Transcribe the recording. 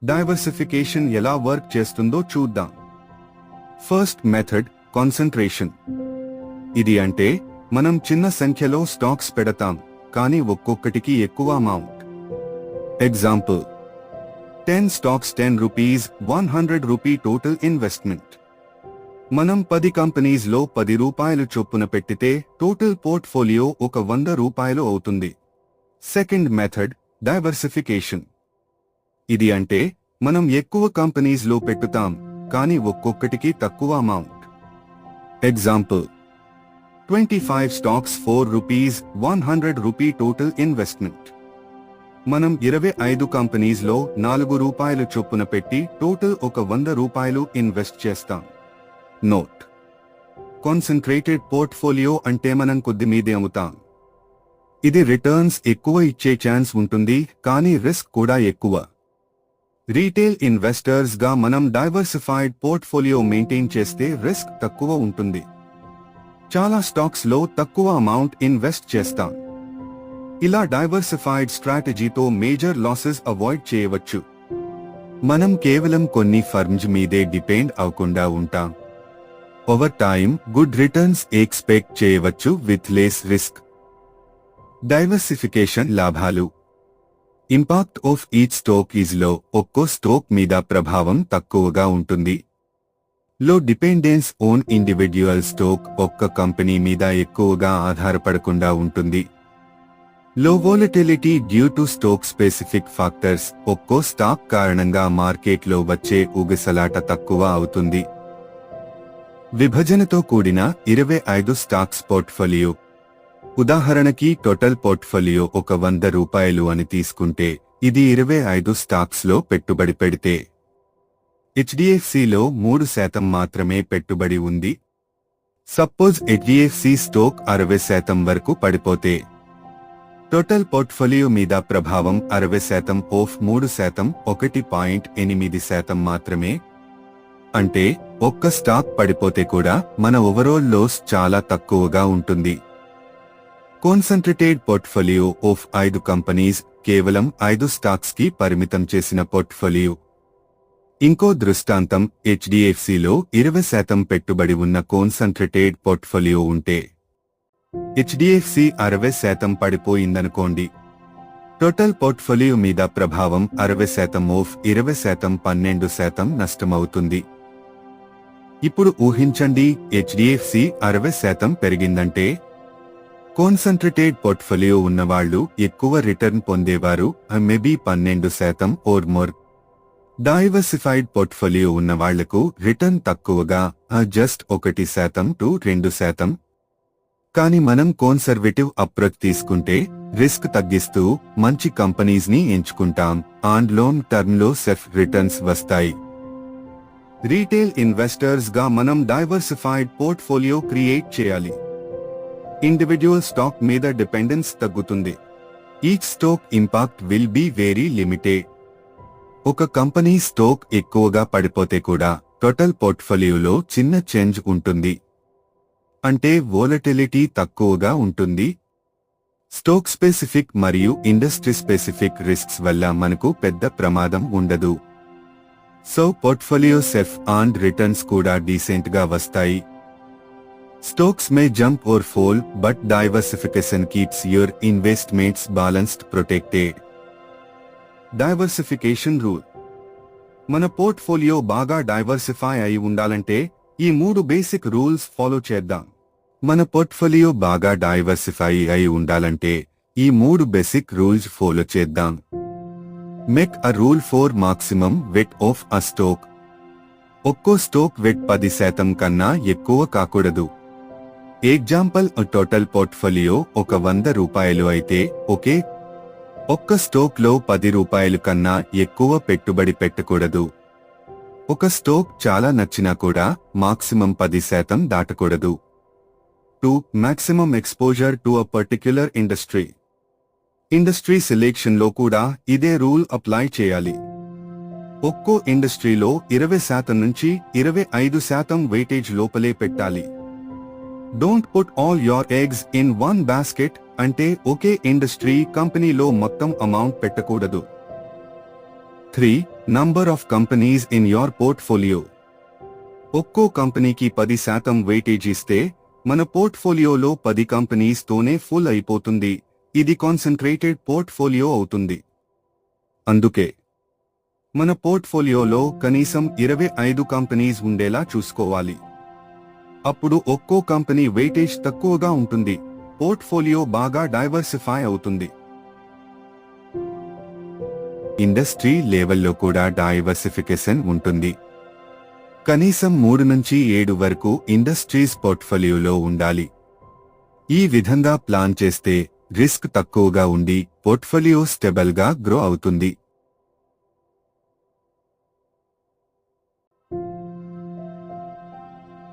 Diversification ఎలా work చేస్తుందో చూద్దాం. First method concentration. ఇది అంటే మనం చిన్న సంఖ్యలో స్టాక్స్ పెడతాం, కానీ ఒక్కొక్కటికి ఎక్కువ amount. Example, 10 stocks, 10 rupees, 100 rupee total investment. మనం 10 కంపెనీస్లో 10 రూపాయలు చొప్పున పెట్టితే టోటల్ పోర్ట్ఫోలియో ఒక 100 రూపాయలు అవుతుంది. Second method diversification. ఇది అంటే మనం ఎక్కువ కంపెనీస్లో పెట్టుతాం, కానీ ఒక్కొక్కటికి తక్కువ amount. Example, 25 stocks, 4 rupees, 100 rupee total investment. మనం 25 కంపెనీస్లో 4 రూపాయలు చొప్పున పెట్టి టోటల్ ఒక 100 రూపాయలు ఇన్వెస్ట్ చేస్తాం. నోట్: కాన్సంట్రేటెడ్ పోర్ట్ఫోలియో అంటే మనం కొద్ది మీదే అమ్ముతాం. ఇది రిటర్న్స్ ఎక్కువ ఇచ్చే ఛాన్స్ ఉంటుంది, కానీ రిస్క్ కూడా ఎక్కువ. రీటైల్ ఇన్వెస్టర్స్ గా మనం డైవర్సిఫైడ్ పోర్ట్ఫోలియో మెయింటైన్ చేస్తే రిస్క్ తక్కువ ఉంటుంది. చాలా స్టాక్స్ లో తక్కువ అమౌంట్ ఇన్వెస్ట్ చేస్తాం. ఇలా డైవర్సిఫైడ్ స్ట్రాటజీతో మేజర్ లాసెస్ అవాయిడ్ చేయవచ్చు. మనం కేవలం కొన్ని ఫర్మ్స్ మీదే డిపెండ్ అవ్వకుండా ఉంటాం. Over time good returns expect చేయవచ్చు విత్ లెస్ రిస్క్. డైవర్సిఫికేషన్ లాభాలు. Impact of each stock is low. ఒక్కో స్టాక్ మీద ప్రభావం తక్కువగా ఉంటుంది. Low dependence on individual stock. ఒక్క కంపెనీ మీద ఎక్కువగా ఆధారపడకుండా ఉంటుంది. Low volatility due to stock specific factors. ఒక్కో స్టాక్ కారణంగా మార్కెట్లో వచ్చే ఊగిసలాట తక్కువ అవుతుంది. విభజనతో కూడిన 25 స్టాక్స్ పోర్ట్ఫోలియో. ఉదాహరణకి టోటల్ పోర్ట్ఫోలియో ఒక 100 రూపాయలు అని తీసుకుంటే ఇది 25 స్టాక్స్ లో పెట్టుబడి పెడితే హెచ్డిఎఫ్సిలో 3% మాత్రమే పెట్టుబడి ఉంది. సపోజ్ హెచ్డిఎఫ్సి స్టాక్ 60% వరకు పడిపోతే టోటల్ పోర్ట్ఫోలియో మీద ప్రభావం 60% ఆఫ్ 3%, 1.8% మాత్రమే. అంటే ఒక్క స్టాక్ పడిపోతే కూడా మన ఓవరాల్ లాస్ చాలా తక్కువగా ఉంటుంది. Concentrated portfolio of 5 companies. కేవలం 5 స్టాక్స్ కి పరిమితం చేసిన పోర్ట్ఫోలియో. ఇంకో దృష్టాంతం, హెచ్డిఎఫ్సిలో 20% పెట్టుబడి ఉన్న కాన్సంట్రేటెడ్ పోర్ట్ఫోలియో ఉంటే హెచ్డిఎఫ్సి 60% పడిపోయిందనుకోండి. టోటల్ పోర్ట్ఫోలియో మీద ప్రభావం 60% ఆఫ్ 20%, 12% నష్టమవుతుంది. ఇప్పుడు ఊహించండి, హెచ్డిఎఫ్సి 60% పెరిగిందంటే కాన్సంట్రేటెడ్ పోర్ట్ఫోలియో ఉన్నవాళ్లు ఎక్కువ రిటర్న్ పొందేవారు, maybe 12% or more. Diversified portfolio ఉన్నవాళ్లకు రిటర్న్ తక్కువగా, జస్ట్ 1% to 2%. కానీ మనం కన్సర్వేటివ్ అప్రోచ్ తీసుకుంటే రిస్క్ తగ్గిస్తూ మంచి కంపెనీస్ ని ఎంచుకుంటాం. అండ్ లాంగ్ టర్మ్ లో సేఫ్ రిటర్న్స్ వస్తాయి. రీటైల్ ఇన్వెస్టర్స్ గా మనం డైవర్సిఫైడ్ పోర్ట్ఫోలియో క్రియేట్ చేయాలి. ఇండివిడ్యువల్ స్టాక్ మీద డిపెండెన్స్ తగ్గుతుంది. Each stock impact will be very limited. ఒక కంపెనీ స్టాక్ ఎక్కువగా పడిపోతే కూడా టోటల్ పోర్ట్ఫోలియోలో చిన్న చేంజ్ ఉంటుంది. అంటే వోలటిలిటీ తక్కువగా ఉంటుంది. స్టాక్ స్పెసిఫిక్ మరియు ఇండస్ట్రీ స్పెసిఫిక్ రిస్క్స్ వల్ల మనకు పెద్ద ప్రమాదం ఉండదు. So portfolio safe and returns కూడా డీసెంట్ గా వస్తాయి. Stocks may jump or fall, but diversification keeps your investments balanced, protected. Diversification rule. మన పోర్ట్ఫోలియో బాగా డైవర్సిఫై అయి ఉండాలంటే ఈ 3 బేసిక్ రూల్స్ ఫాలో చేద్దాం. మన పోర్ట్ఫోలియో బాగా డైవర్సిఫై అయి ఉండాలంటే ఈ 3 బేసిక్ రూల్స్ ఫాలో చేద్దాం. Make a rule for maximum weight of a stock. ఒక్కో స్టాక్ వెట్ 10% కన్నా ఎక్కువ కాకూడదు. ఎగ్జాంపుల్, టోటల్ పోర్ట్ఫోలియో ఒక 100 రూపాయలు అయితే ఒక్క స్టాక్ లో 10 రూపాయలు కన్నా ఎక్కువ పెట్టుబడి పెట్టకూడదు. ఒక స్టాక్ చాలా నచ్చినా కూడా maximum 10% దాటకూడదు. 2. Maximum exposure to a particular industry. Industry selection లో కూడా ఇదే రూల్ అప్లై చేయాలి. ఒక్కో ఇండస్ట్రీలో 20% నుంచి 25% వెయిటేజ్ లోపలే పెట్టాలి. Don't put all your eggs in one basket. అంటే ఒకే ఇండస్ట్రీ కంపెనీలో మొత్తం అమౌంట్ పెట్టకూడదు. 3. Number of companies in your portfolio. ఒక్కో కంపెనీకి 10% వెయిటేజ్ ఇస్తే మన పోర్ట్ఫోలియోలో 10 కంపెనీస్ తోనే ఫుల్ అయిపోతుంది. ఇది కాన్సంట్రేటెడ్ పోర్ట్ఫోలియో అవుతుంది. అందుకే మన పోర్ట్ఫోలియోలో కనీసం 25 కంపెనీస్ ఉండేలా చూసుకోవాలి. అప్పుడు ఒక్కో కంపెనీ వెయిటేజ్ తక్కువగా ఉంటుంది, పోర్ట్ఫోలియో బాగా డైవర్సిఫై అవుతుంది. ఇండస్ట్రీ లెవెల్లో కూడా డైవర్సిఫికేషన్ ఉంటుంది. కనీసం 3 నుంచి 7 వరకు ఇండస్ట్రీస్ పోర్ట్ఫోలియోలో ఉండాలి. ఈ విధంగా ప్లాన్ చేస్తే రిస్క్ తక్కువగా ఉండి పోర్ట్ఫోలియో స్టెబుల్గా గ్రో అవుతుంది.